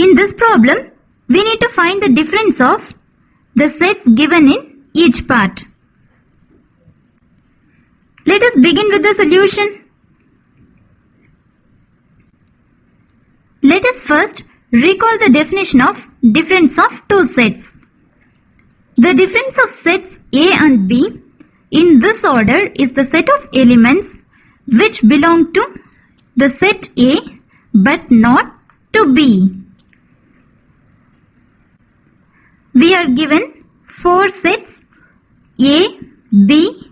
In this problem, we need to find the difference of the sets given in each part. Let us begin with the solution. Let us first recall the definition of difference of two sets. The difference of sets A and B in this order is the set of elements which belong to the set A but not to B. We are given 4 sets A, B,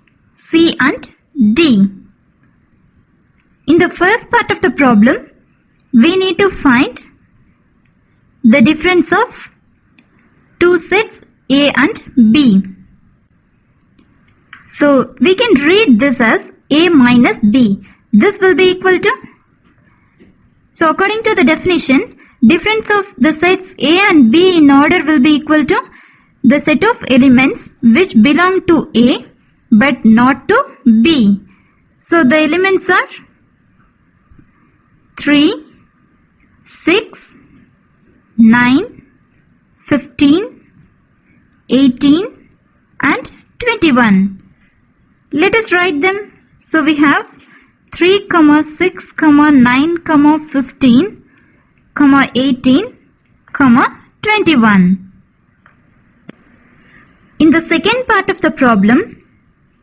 C and D. In the first part of the problem, we need to find the difference of two sets A and B. So we can read this as A minus B. This will be equal to, so according to the definition, difference of the sets A and B in order will be equal to the set of elements which belong to A but not to B. So the elements are 3, 6, 9, 15, 18 and 21. Let us write them. So we have 3, 6, 9, 15, 18, 21. In the second part of the problem,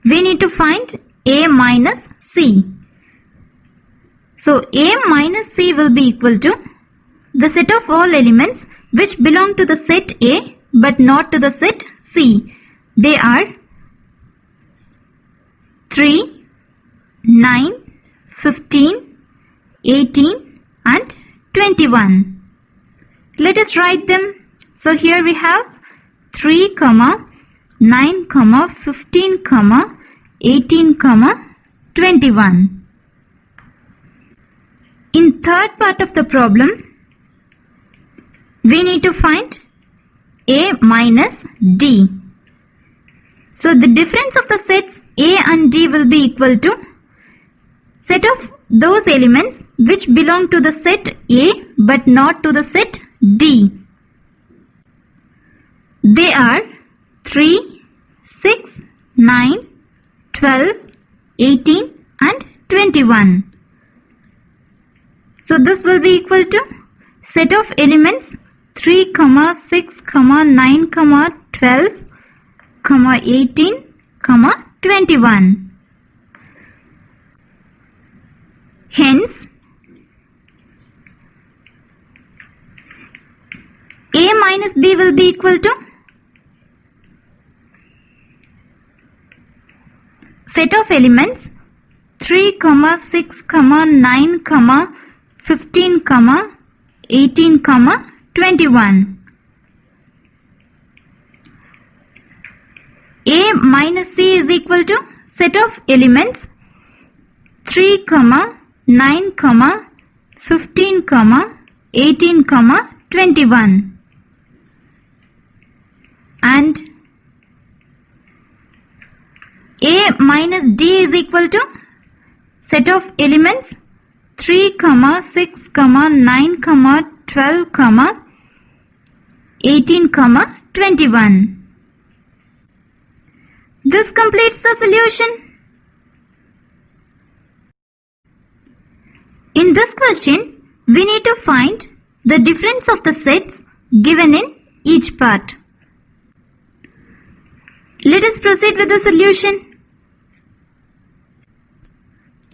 we need to find A minus C. So A minus C will be equal to the set of all elements which belong to the set A but not to the set C. They are 3, 9, 15, 18 and 21. Let us write them. So here we have 3, 9, 15, 18, 21. In third part of the problem, we need to find A minus D. So the difference of the sets A and D will be equal to set of those elements which belong to the set A but not to the set D. They are 3, 6, 9, 12, 18 and 21. So this will be equal to set of elements 3, 6, 9, 12, 18, 21. Hence, A minus B will be equal to set of elements 3, 6, 9, 15, 18, 21. A minus C is equal to set of elements 3, 9, 15, 18, 21. And A minus D is equal to set of elements 3, 6, 9, 12, 18, 21. This completes the solution. In this question, we need to find the difference of the sets given in each part. Let us proceed with the solution.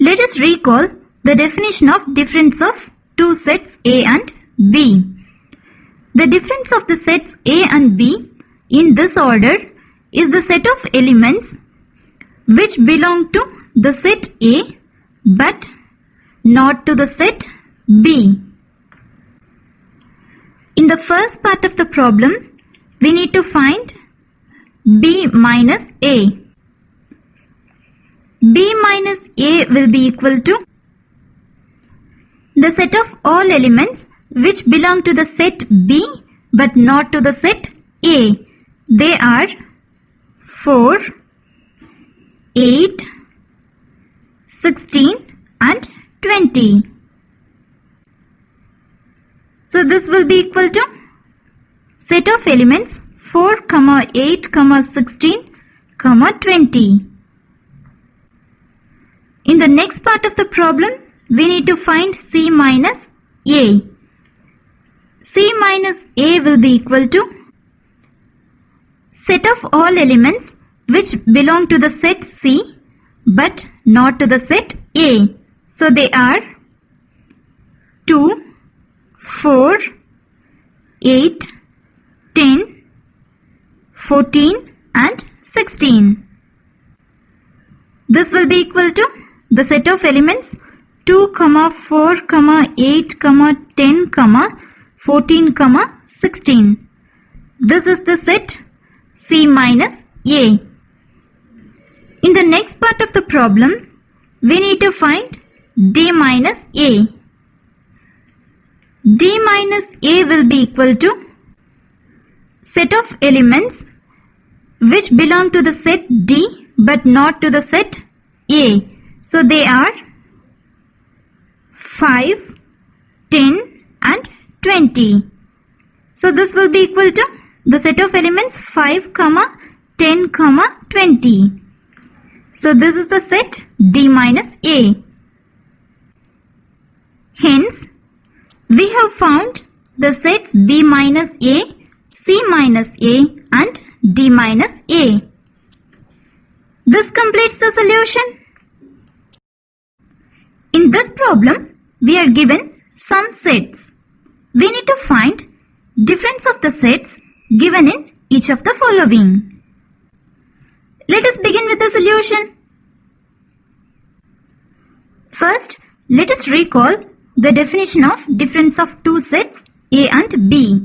Let us recall the definition of difference of two sets A and B. The difference of the sets A and B in this order is the set of elements which belong to the set A but not to the set B. In the first part of the problem, we need to find B minus A. B minus A will be equal to the set of all elements which belong to the set B but not to the set A. They are 4, 8, 16 and 20. So this will be equal to set of elements 4, 8, 16, 20. In the next part of the problem, we need to find C minus A. C minus A will be equal to set of all elements which belong to the set C but not to the set A. So they are 2, 4, 8, 10, 14 and 16. This will be equal to the set of elements 2, 4, 8, 10, 14, 16. This is the set C minus A. In the next part of the problem, we need to find D minus A. D minus A will be equal to set of elements which belong to the set D but not to the set A. So they are 5, 10 and 20. So this will be equal to the set of elements 5, 10, 20. So this is the set D minus A. Hence, we have found the sets B minus A, C minus A and D minus A. This completes the solution. In this problem, we are given some sets. We need to find difference of the sets given in each of the following. Let us begin with the solution. First, let us recall the definition of difference of two sets A and B.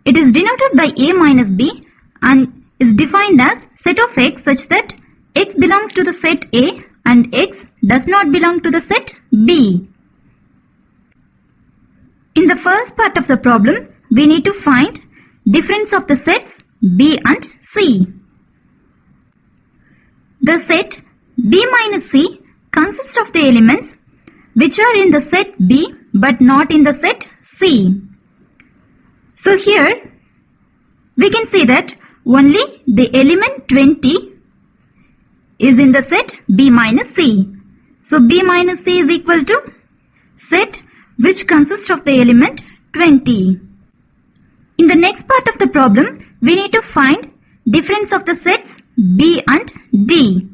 It is denoted by A minus B and is defined as set of X such that X belongs to the set A and X does not belong to the set B. In the first part of the problem, we need to find difference of the sets B and C. The set B minus C consists of the elements which are in the set B but not in the set C. So here we can see that only the element 20 is in the set B minus C. So B minus C is equal to set which consists of the element 20. In the next part of the problem, we need to find difference of the sets B and D.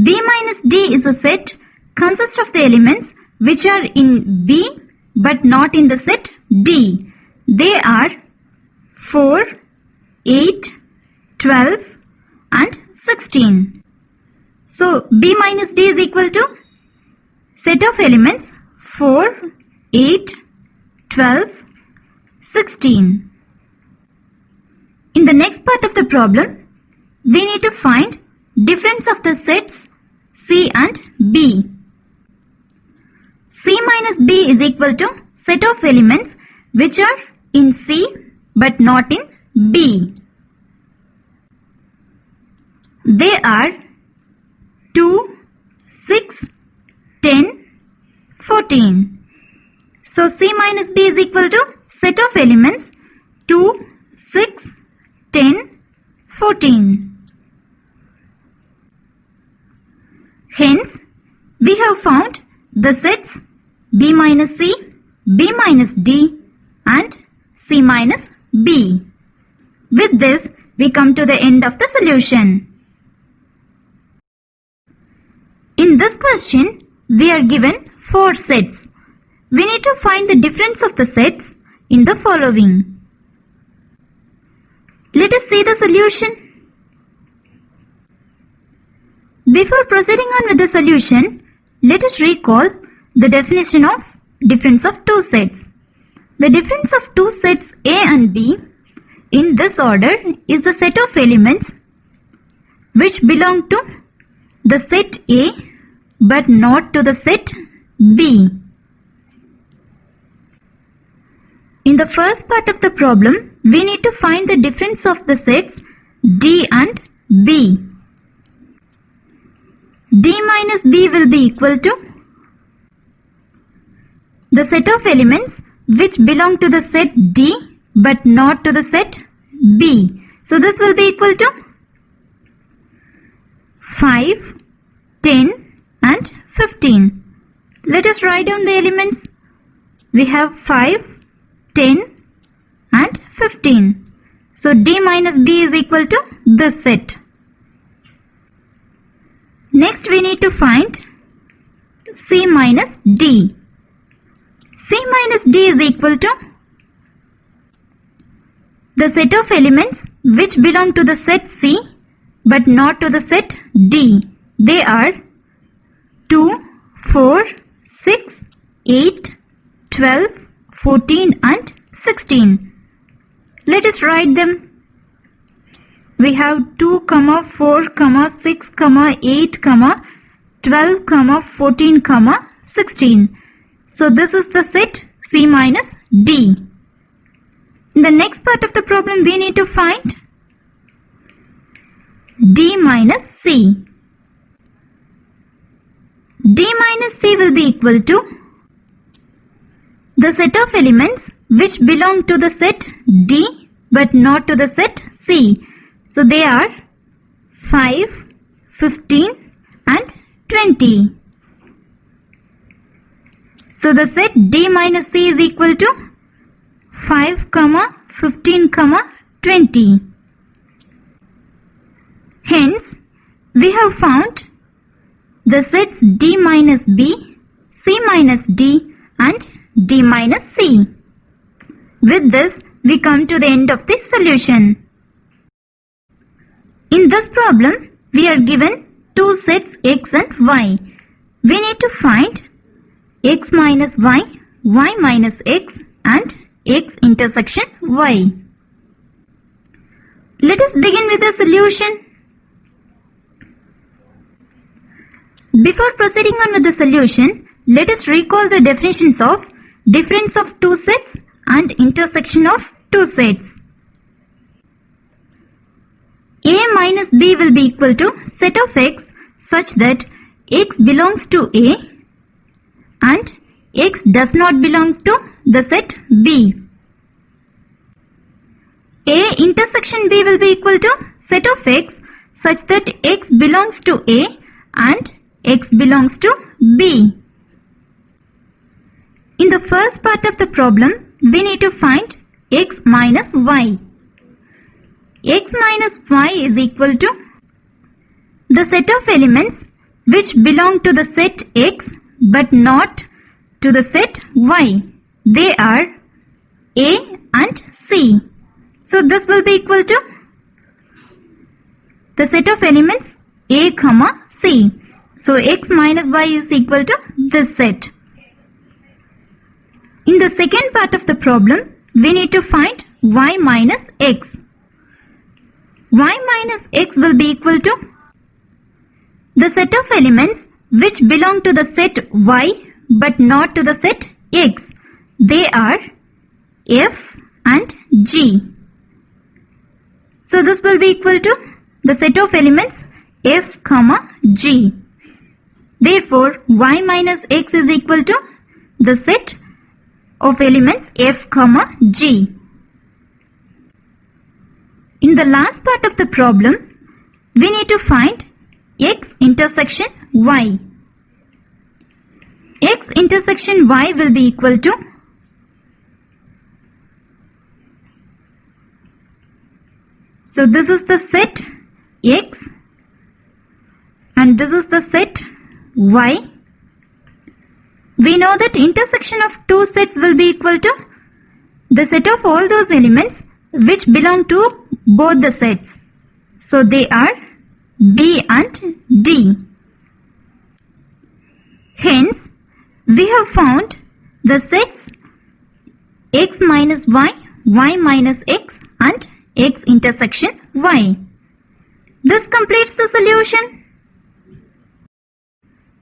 B minus D is a set consists of the elements which are in B but not in the set D. They are 4, 8, 12 and 16. So B minus D is equal to set of elements 4, 8, 12, 16. In the next part of the problem, we need to find difference of the sets C and B. C minus B is equal to set of elements which are in C but not in B. They are 2, 6, 10, 14. So C minus B is equal to set of elements 2, 6, 10, 14. Hence, we have found the sets B minus C, B minus D and C minus B. With this, we come to the end of the solution. In this question, we are given 4 sets. We need to find the difference of the sets in the following. Let us see the solution. Before proceeding on with the solution, let us recall the definition of difference of two sets. The difference of two sets A and B in this order is the set of elements which belong to the set A but not to the set B. In the first part of the problem, we need to find the difference of the sets D and B. D minus B will be equal to the set of elements which belong to the set D but not to the set B. So this will be equal to 5, 10 and 15. Let us write down the elements. We have 5, 10 and 15. So D minus B is equal to this set. Next we need to find C minus D. C minus D is equal to the set of elements which belong to the set C but not to the set D. They are 2, 4, 6, 8, 12, 14 and 16. Let us write them. We have 2, 4, 6, 8, 12, 14, 16. So this is the set C minus D. In the next part of the problem we need to find D minus C. D minus C will be equal to the set of elements which belong to the set D but not to the set C. So they are 5, 15 and 20. So the set D minus C is equal to 5, 15, 20. Hence, we have found the sets D minus B, C minus D and D minus C. With this, we come to the end of this solution. In this problem, we are given two sets X and Y. We need to find X minus Y, Y minus X and X intersection Y. Let us begin with the solution. Before proceeding on with the solution, let us recall the definitions of difference of two sets and intersection of two sets. A minus B will be equal to set of X such that X belongs to A and X does not belong to the set B. A intersection B will be equal to set of X such that X belongs to A and X belongs to B. In the first part of the problem, we need to find X minus Y. X minus Y is equal to the set of elements which belong to the set X but not to the set Y. They are A and C. So this will be equal to the set of elements A, C. So X minus Y is equal to this set. In the second part of the problem, we need to find Y minus X. Y minus X will be equal to the set of elements which belong to the set Y but not to the set X. They are F and G. So this will be equal to the set of elements F, G. Therefore, Y minus X is equal to the set of elements F, G. In the last part of the problem, we need to find X intersection Y. X intersection Y will be equal to so this is the set X and this is the set Y. We know that intersection of two sets will be equal to the set of all those elements which belong to both the sets. So they are B and D. Hence, we have found the sets X minus Y, Y minus X and X intersection Y. This completes the solution.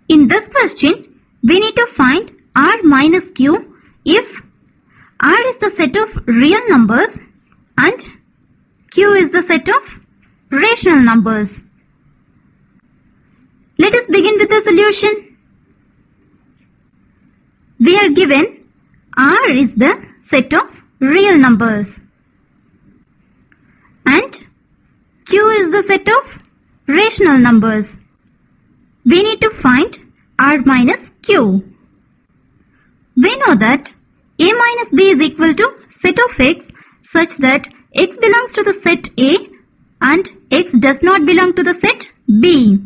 In this question, we need to find R minus Q if R is the set of real numbers and Q is the set of rational numbers. Let us begin with the solution. We are given R is the set of real numbers and Q is the set of rational numbers. We need to find R minus Q. We know that A minus B is equal to set of X such that X belongs to the set A and X does not belong to the set B.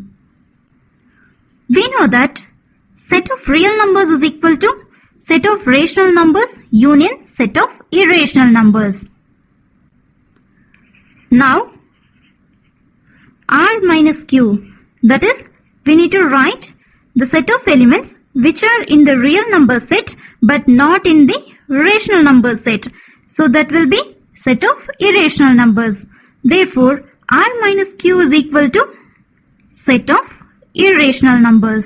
We know that set of real numbers is equal to set of rational numbers union set of irrational numbers. Now, R minus Q, that is, we need to write the set of elements which are in the real number set but not in the rational number set. So that will be set of irrational numbers. Therefore, R minus Q is equal to set of irrational numbers.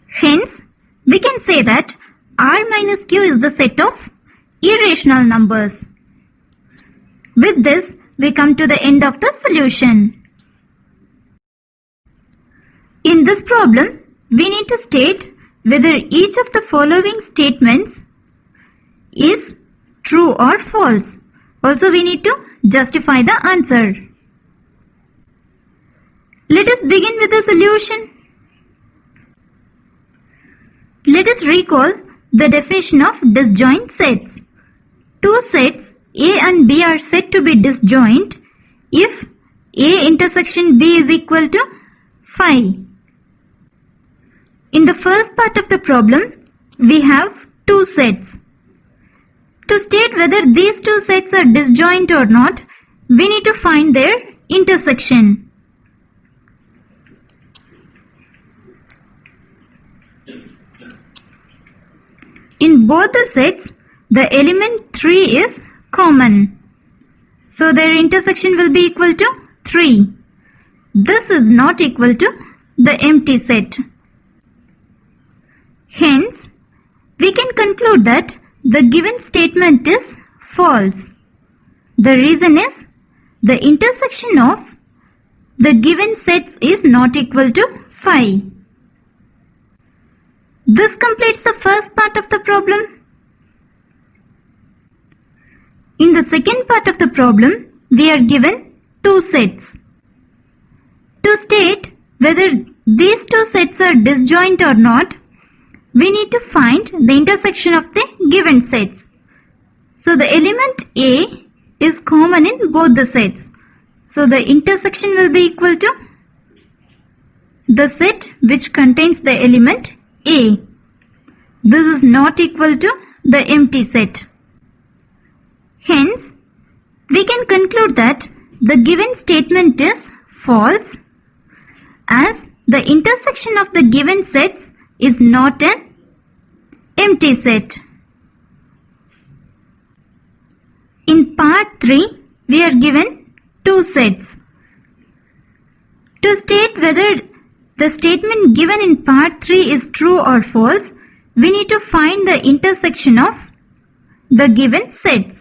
Hence, we can say that R minus Q is the set of irrational numbers. With this, we come to the end of the solution. In this problem, we need to state whether each of the following statements is true or false. Also, we need to justify the answer. Let us begin with the solution. Let us recall the definition of disjoint sets. Two sets A and B are said to be disjoint if A intersection B is equal to phi. In the first part of the problem, we have two sets. To state whether these two sets are disjoint or not, we need to find their intersection. In both the sets, the element 3 is common. So their intersection will be equal to 3. This is not equal to the empty set. Hence, we can conclude that the given statement is false. The reason is the intersection of the given sets is not equal to phi. This completes the first part of the problem. In the second part of the problem, we are given two sets. To state whether these two sets are disjoint or not, we need to find the intersection of the given sets. So the element A is common in both the sets. So the intersection will be equal to the set which contains the element A. This is not equal to the empty set. Hence, we can conclude that the given statement is false as the intersection of the given sets is not an empty set. In part 3, we are given two sets. To state whether the statement given in part 3 is true or false, we need to find the intersection of the given sets.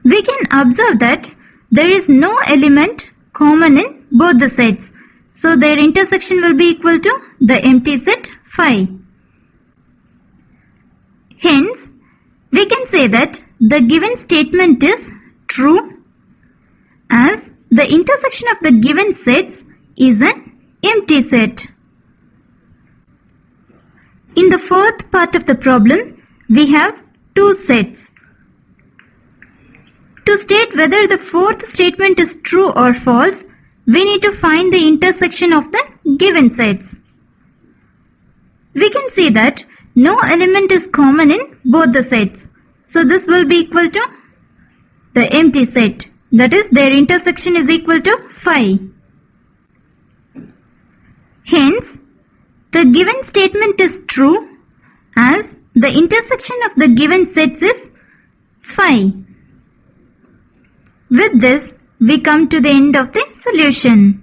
We can observe that there is no element common in both the sets. So their intersection will be equal to the empty set phi. Hence, we can say that the given statement is true as the intersection of the given sets is an empty set. In the fourth part of the problem, we have two sets. To state whether the fourth statement is true or false, we need to find the intersection of the given sets. We can see that no element is common in both the sets. So this will be equal to the empty set. That is, their intersection is equal to phi. Hence, the given statement is true as the intersection of the given sets is phi. With this, we come to the end of the solution.